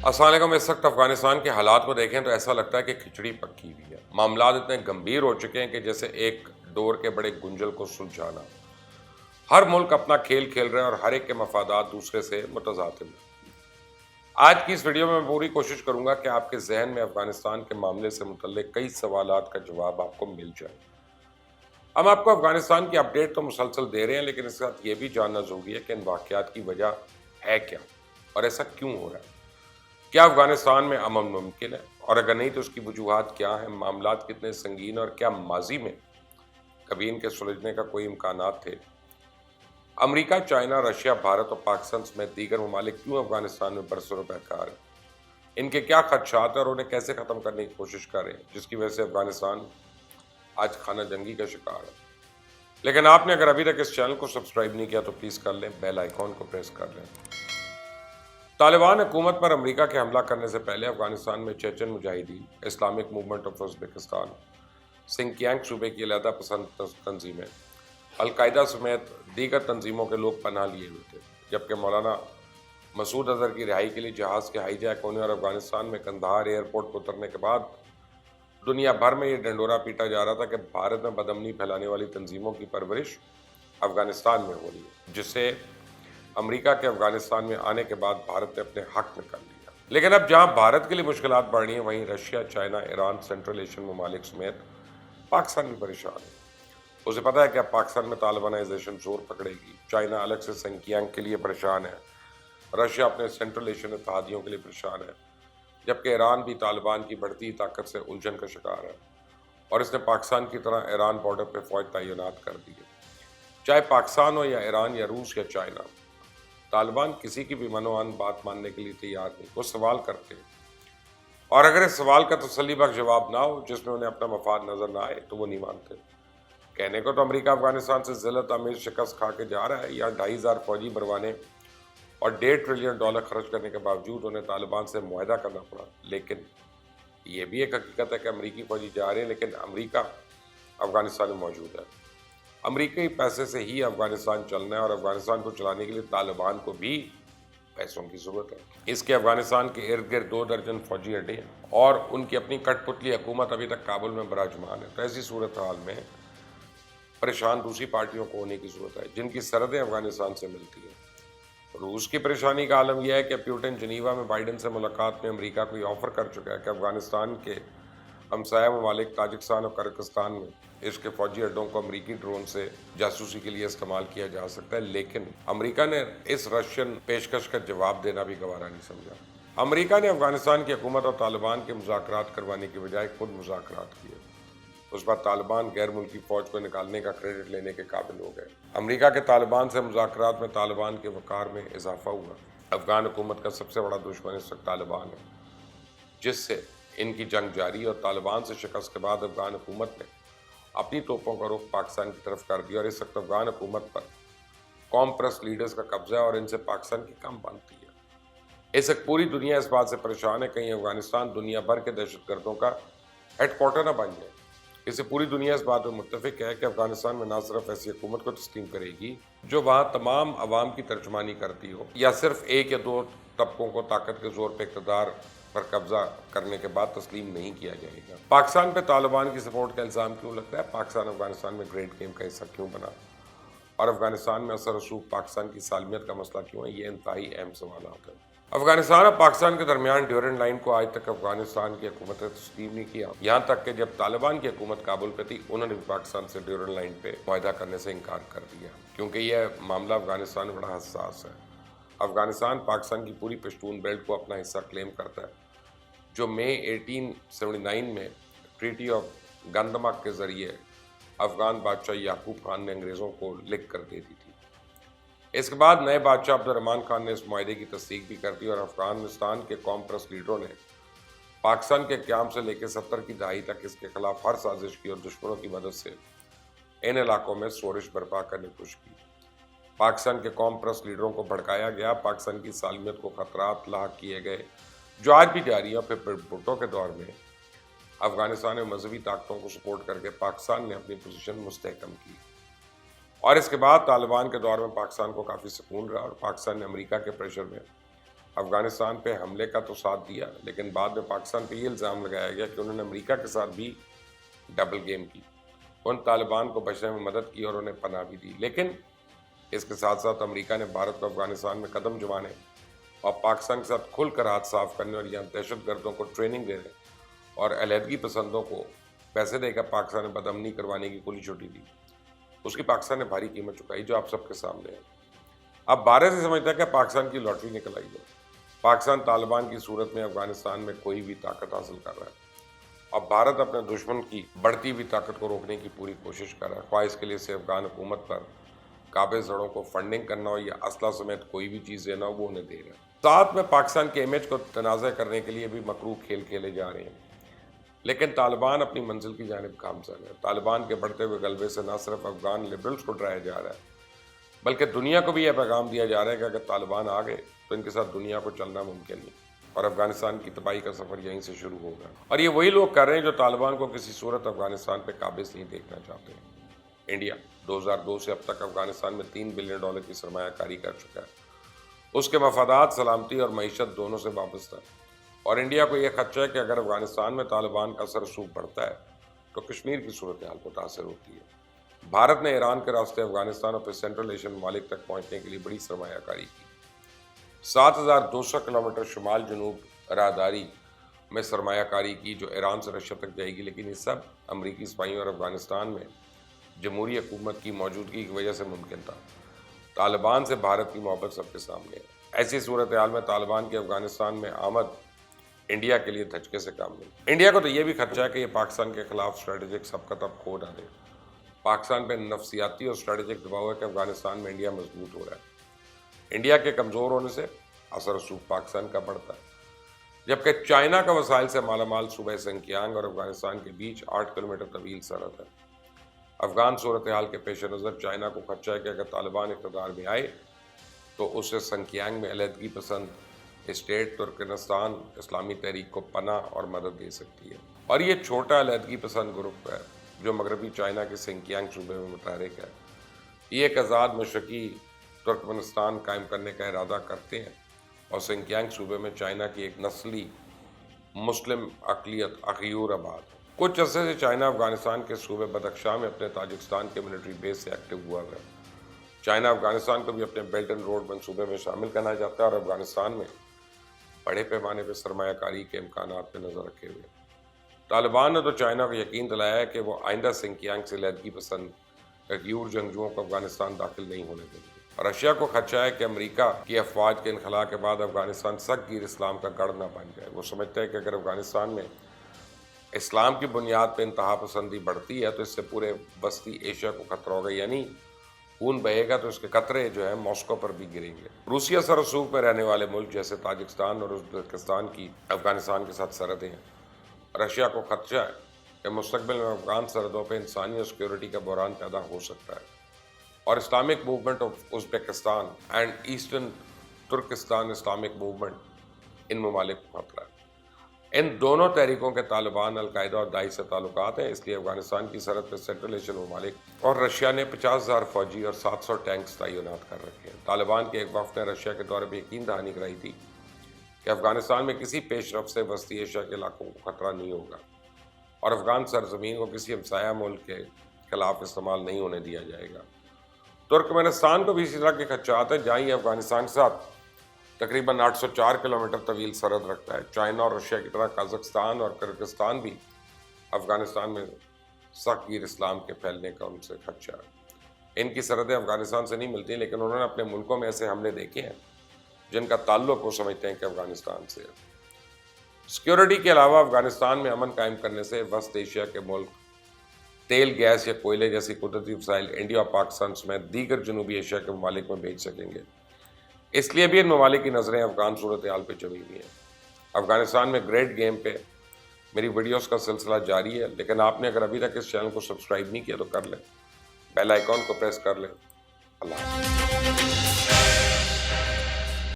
السلام علیکم۔ اس وقت افغانستان کے حالات کو دیکھیں تو ایسا لگتا ہے کہ کھچڑی پکی ہوئی ہے۔ معاملات اتنے گمبھیر ہو چکے ہیں کہ جیسے ایک ڈور کے بڑے گنجل کو سلجھانا۔ ہر ملک اپنا کھیل کھیل رہا ہے اور ہر ایک کے مفادات دوسرے سے متضاد ہیں۔ آج کی اس ویڈیو میں پوری کوشش کروں گا کہ آپ کے ذہن میں افغانستان کے معاملے سے متعلق کئی سوالات کا جواب آپ کو مل جائے۔ ہم آپ کو افغانستان کی اپڈیٹ تو مسلسل دے رہے ہیں، لیکن اس کے ساتھ یہ بھی جاننا ضروری ہے کہ ان واقعات کی وجہ ہے کیا اور ایسا کیوں ہو رہا ہے۔ کیا افغانستان میں امن ممکن ہے، اور اگر نہیں تو اس کی وجوہات کیا ہیں؟ معاملات کتنے سنگین اور کیا ماضی میں کبھی ان کے سلجھنے کا کوئی امکانات تھے؟ امریکہ، چائنا، رشیا، بھارت اور پاکستان سمیت دیگر ممالک کیوں افغانستان میں برسوں روپے کار ہیں؟ ان کے کیا خدشات ہیں اور انہیں کیسے ختم کرنے کی کوشش کر رہے ہیں، جس کی وجہ سے افغانستان آج خانہ جنگی کا شکار ہے؟ لیکن آپ نے اگر ابھی تک اس چینل کو سبسکرائب نہیں کیا تو پلیز کر لیں، بیل آئیکن کو پریس کر لیں۔ طالبان حکومت پر امریکہ کے حملہ کرنے سے پہلے افغانستان میں چیچن مجاہدین، Islamic movement of Uzbekistan, Xinjiang صوبے کی علیحدہ پسند تنظیمیں، القاعدہ سمیت دیگر تنظیموں کے لوگ پناہ لیے ہوئے تھے، جبکہ مولانا مسعود اظہر کی رہائی کے لیے جہاز کے ہائی جیک ہونے اور افغانستان میں قندھار ایئرپورٹ پر اترنے کے بعد دنیا بھر میں یہ ڈنڈورا پیٹا جا رہا تھا کہ بھارت میں بدامنی پھیلانے والی تنظیموں کی پرورش افغانستان میں ہو رہی ہے، جسے امریکہ کے افغانستان میں آنے کے بعد بھارت نے اپنے حق میں کر لیا۔ لیکن اب جہاں بھارت کے لیے مشکلات بڑھ رہی ہیں، وہیں Russia, China, Iran, central Asian ممالک سمیت پاکستان بھی پریشان ہے۔ اسے پتہ ہے کہ اب پاکستان میں طالبانائزیشن زور پکڑے گی۔ چائنا الگ سے سنکیانگ کے لیے پریشان ہے، رشیا اپنے سینٹرل ایشین اتحادیوں کے لیے پریشان ہے، جبکہ ایران بھی طالبان کی بڑھتی طاقت سے الجھن کا شکار ہے، اور اس نے پاکستان کی طرح ایران بارڈر پہ فوج تعینات کر دی ہے۔ چاہے پاکستان ہو یا ایران یا روس یا چائنا، طالبان کسی کی بھی منوان بات ماننے کے لیے تیار نہیں۔ وہ سوال کرتے ہیں، اور اگر اس سوال کا تسلی بخش جواب نہ ہو جس میں انہیں اپنا مفاد نظر نہ آئے تو وہ نہیں مانتے۔ کہنے کو تو امریکہ افغانستان سے ذلت آمیز شکست کھا کے جا رہا ہے، یا 2,500 فوجی بروانے اور $1.5 ٹریلین خرچ کرنے کے باوجود انہیں طالبان سے معاہدہ کرنا پڑا۔ لیکن یہ بھی ایک حقیقت ہے کہ امریکی فوجی جا رہے ہیں، لیکن امریکہ افغانستان میں موجود ہے۔ امریکی پیسے سے ہی افغانستان چلنا ہے، اور افغانستان کو چلانے کے لیے طالبان کو بھی پیسوں کی ضرورت ہے۔ اس کے افغانستان کے ارد گرد 2 درجن فوجی اڈے ہیں، اور ان کی اپنی کٹ پتلی حکومت ابھی تک کابل میں براجمان ہے۔ تو ایسی صورتحال میں پریشان دوسری پارٹیوں کو ہونے کی ضرورت ہے، جن کی سرحدیں افغانستان سے ملتی ہیں۔ روس کی پریشانی کا عالم یہ ہے کہ پیوٹن جنیوا میں بائیڈن سے ملاقات میں امریکہ کو یہ آفر کر چکا ہے کہ افغانستان کے ہمسایہ ممالک تاجکستان اور کرغزستان میں اس کے فوجی اڈوں کو امریکی ڈرون سے جاسوسی کے لیے استعمال کیا جا سکتا ہے، لیکن امریکہ نے اس رشین پیشکش کا جواب دینا بھی گوارا نہیں سمجھا۔ امریکہ نے افغانستان کی حکومت اور طالبان کے مذاکرات کروانے کی بجائے خود مذاکرات کیے۔ اس بعد طالبان غیر ملکی فوج کو نکالنے کا کریڈٹ لینے کے قابل ہو گئے۔ امریکہ کے طالبان سے مذاکرات میں طالبان کے وقار میں اضافہ ہوا۔ افغان حکومت کا سب سے بڑا دشمن اس وقت طالبان ہے، جس سے ان کی جنگ جاری، اور طالبان سے شکست کے بعد افغان حکومت نے اپنی توپوں کا رخ پاکستان کی طرف کر دیا، اور اس وقت افغان حکومت پر قوم پرست لیڈرز کا قبضہ ہے اور ان سے پاکستان کی کم بنتی ہے۔ اس وقت پوری دنیا اس بات سے پریشان ہے کہیں افغانستان دنیا بھر کے دہشت گردوں کا ہیڈ کوارٹر نہ بن جائے۔ اسے پوری دنیا اس بات میں متفق ہے کہ افغانستان میں نہ صرف ایسی حکومت کو تسلیم کرے گی جو وہاں تمام عوام کی ترجمانی کرتی ہو، یا صرف 1 یا 2 طبقوں کو طاقت کے زور پہ اقتدار پر قبضہ کرنے کے بعد تسلیم نہیں کیا جائے گا۔ پاکستان پہ طالبان کی سپورٹ کا الزام کیوں لگتا ہے؟ پاکستان افغانستان میں گریڈ گیم کا حصہ کیوں بنا، اور افغانستان میں اثر رسوخ پاکستان کی سالمیت کا مسئلہ کیوں ہے؟ یہ انتہائی اہم سوالات ہیں۔ افغانستان اور پاکستان کے درمیان ڈیورنڈ لائن کو آج تک افغانستان کی حکومت نے تسلیم نہیں کیا، یہاں تک کہ جب طالبان کی حکومت کابل پہ تھی انہوں نے بھی پاکستان سے ڈیورنڈ لائن پہ معاہدہ کرنے سے انکار کر دیا، کیونکہ یہ معاملہ افغانستان میں بڑا حساس ہے۔ افغانستان پاکستان کی پوری پشتون بیلٹ کو اپنا حصہ کلیم کرتا ہے، جو مئی 1879 میں ٹریٹی آف گندمک کے ذریعے افغان بادشاہ یعقوب خان نے انگریزوں کو لکھ کر دے دی تھی۔ اس کے بعد نئے بادشاہ عبد الرحمان خان نے اس معاہدے کی تصدیق بھی کر دی، اور افغانستان کے قوم پرست لیڈروں نے پاکستان کے قیام سے لے کے 70 کی دہائی تک اس کے خلاف ہر سازش کی، اور دشمنوں کی مدد سے ان علاقوں میں شورش برپا کرنے کی کوشش کی۔ پاکستان کے قوم پرست لیڈروں کو بھڑکایا گیا، پاکستان کی سالمیت کو خطرات لاحق کیے گئے جو آج بھی جاری ہے۔ پھر بھٹو کے دور میں افغانستان میں مذہبی طاقتوں کو سپورٹ کر کے پاکستان نے اپنی پوزیشن مستحکم کی، اور اس کے بعد طالبان کے دور میں پاکستان کو کافی سکون رہا، اور پاکستان نے امریکہ کے پریشر میں افغانستان پہ حملے کا تو ساتھ دیا، لیکن بعد میں پاکستان پہ یہ الزام لگایا گیا کہ انہوں نے امریکہ کے ساتھ بھی ڈبل گیم کی، ان طالبان کو بچنے میں مدد کی اور انہیں پناہ بھی دی۔ لیکن اس کے ساتھ ساتھ امریکہ نے بھارت کو افغانستان میں قدم جمانے اور پاکستان کے ساتھ کھل کر ہاتھ صاف کرنے اور یہاں دہشت گردوں کو ٹریننگ دینے اور علیحدگی پسندوں کو پیسے دے کر پاکستان میں بدامنی کروانے کی کھلی چھٹی دی۔ اس کی پاکستان نے بھاری قیمت چکائی، جو آپ سب کے سامنے ہے۔ اب بھارت سے سمجھتا ہے کہ پاکستان کی لاٹری نکل آئی ہے۔ پاکستان طالبان کی صورت میں افغانستان میں کوئی بھی طاقت حاصل کر رہا ہے۔ اب بھارت اپنے دشمن کی بڑھتی ہوئی طاقت کو روکنے کی پوری کوشش کر رہا ہے، خواہ اس کے لیے سے افغان حکومت پر قابض زڑوں کو فنڈنگ کرنا ہو یا اسلحہ سمیت کوئی بھی چیز دینا ہو، وہ انہیں دے رہا ہے۔ ساتھ میں پاکستان کے امیج کو تنازع کرنے کے لیے بھی مکروہ کھیل کھیلے جا رہے ہیں، لیکن طالبان اپنی منزل کی جانب گامزن ہے۔ طالبان کے بڑھتے ہوئے غلبے سے نہ صرف افغان لبرلز کو ڈرایا جا رہا ہے، بلکہ دنیا کو بھی یہ پیغام دیا جا رہا ہے کہ اگر طالبان آ گئے تو ان کے ساتھ دنیا کو چلنا ممکن نہیں، اور افغانستان کی تباہی کا سفر یہیں سے شروع ہوگا۔ اور یہ وہی لوگ کر رہے ہیں جو طالبان کو کسی صورت افغانستان پہ قابض نہیں دیکھنا چاہتے ہیں۔ انڈیا 2002 سے اب تک افغانستان میں $3 بلین کی سرمایہ کاری کر چکا ہے۔ اس کے مفادات سلامتی اور معیشت دونوں سے وابستہ ہے، اور انڈیا کو یہ خدشہ ہے کہ اگر افغانستان میں طالبان کا اثر رسوخ بڑھتا ہے تو کشمیر کی صورتحال متاثر ہوتی ہے۔ بھارت نے ایران کے راستے افغانستان اور پھر سینٹرل ایشین ممالک تک پہنچنے کے لیے بڑی سرمایہ کاری کی۔ 7,200 کلومیٹر شمال جنوب راہداری میں سرمایہ کاری کی جو ایران سے رشیا تک جائے گی، لیکن یہ سب امریکی سپاہیوں اور افغانستان میں جمہوری حکومت کی موجودگی کی وجہ سے ممکن تھا۔ طالبان سے بھارت کی محبت سب کے سامنے ہے۔ ایسی صورتحال میں طالبان کی افغانستان میں آمد انڈیا کے لیے دھچکے سے کام نہیں۔ انڈیا کو تو یہ بھی خدشہ ہے کہ یہ پاکستان کے خلاف اسٹریٹجک سبقت اب کھو نہ دے۔ پاکستان پہ نفسیاتی اور اسٹریٹجک دباؤ ہے کہ افغانستان میں انڈیا مضبوط ہو رہا ہے۔ انڈیا کے کمزور ہونے سے اثر رسوخ پاکستان کا بڑھتا ہے، جبکہ چائنا کا وسائل سے مالا مال صوبہ سنکیانگ اور افغانستان کے بیچ 8 کلومیٹر طویل سرحد ہے۔ افغان صورتحال کے پیش نظر چائنا کو خدشہ ہے کہ اگر طالبان اقتدار میں آئے تو اسے سنکیانگ میں علیحدگی پسند اسٹیٹ ترکمانستان اسلامی تحریک کو پناہ اور مدد دے سکتی ہے، اور یہ چھوٹا علیحدگی پسند گروپ ہے جو مغربی چائنا کے سنکیانگ صوبے میں متحرک ہے۔ یہ ایک آزاد مشرقی ترکمانستان قائم کرنے کا ارادہ کرتے ہیں، اور سنکیانگ صوبے میں چائنا کی ایک نسلی مسلم اقلیت اخیور آباد ہے۔ کچھ عرصے سے چائنا افغانستان کے صوبے بدخشاں میں اپنے تاجکستان کے ملٹری بیس سے ایکٹیو ہوا ہے۔ چائنا افغانستان کو بھی اپنے بیلٹ اینڈ روڈ منصوبے میں شامل کرنا چاہتا ہے اور افغانستان میں بڑے پیمانے پہ سرمایہ کاری کے امکانات پہ نظر رکھے ہوئے۔ طالبان نے تو چائنا کو یقین دلایا ہے کہ وہ آئندہ سنکیانگ سے علیحدگی پسند اخیور جنگجوؤں کو افغانستان داخل نہیں ہونے دیں گے۔ رشیا کو خدشہ ہے کہ امریکہ کی افواج کے انخلاء کے بعد افغانستان سخت گیر اسلام کا گڑھ نہ بن جائے۔ وہ سمجھتا ہے کہ اگر افغانستان میں اسلام کی بنیاد پہ انتہا پسندی بڑھتی ہے تو اس سے پورے وسطی ایشیا کو خطرہ ہوگا، یعنی خون بہے گا تو اس کے قطرے جو ہیں ماسکو پر بھی گریں گے۔ روسی اثر رسوخ میں رہنے والے ملک جیسے تاجکستان اور ازبکستان کی افغانستان کے ساتھ سرحدیں ہیں۔ رشیا کو خدشہ ہے کہ مستقبل میں افغان سرحدوں پہ انسانی اور سیکیورٹی کا بحران پیدا ہو سکتا ہے، اور Islamic movement of Uzbekistan and eastern Turkestan Islamic movement ان ممالک کو خطرہ ہے۔ ان دونوں تحریکوں کے طالبان، القاعدہ اور داعش سے تعلقات ہیں، اس لیے افغانستان کی سرحد پہ سینٹرل ایشین ممالک اور رشیا نے 50,000 فوجی اور 700 ٹینکس تعینات کر رکھے ہیں۔ طالبان کے ایک وفد نے رشیا کے دورے پہ یقین دہانی کرائی تھی کہ افغانستان میں کسی پیش رفت سے وسطی ایشیا کے علاقوں کو خطرہ نہیں ہوگا، اور افغان سرزمین کو کسی ہمسایہ ملک کے خلاف استعمال نہیں ہونے دیا جائے گا۔ ترکمانستان کو بھی اسی طرح کے خدشات ہیں، جہاں یہ افغانستان کے ساتھ تقریباً 804 کلومیٹر طویل سرحد رکھتا ہے۔ چائنا اور رشیا کی طرح قازقستان اور کرغزستان بھی افغانستان میں سخت گیر اسلام کے پھیلنے کا ان سے خدشہ ہے۔ ان کی سرحدیں افغانستان سے نہیں ملتی، لیکن انہوں نے اپنے ملکوں میں ایسے حملے دیکھے ہیں جن کا تعلق وہ سمجھتے ہیں کہ افغانستان سے ہے۔ سیکیورٹی کے علاوہ افغانستان میں امن قائم کرنے سے وسط ایشیا کے ملک تیل، گیس یا کوئلے جیسی قدرتی وسائل انڈیا اور پاکستان سمیت دیگر جنوبی ایشیا کے ممالک میں بھیج سکیں گے۔ اس لیے بھی ان ممالک کی نظریں افغان صورتحال پہ جمی ہوئی ہیں۔ افغانستان میں گریٹ گیم پہ میری ویڈیوز کا سلسلہ جاری ہے، لیکن آپ نے اگر ابھی تک اس چینل کو سبسکرائب نہیں کیا تو کر لیں، بیل آئیکن کو پریس کر لیں۔ اللہ حافظ۔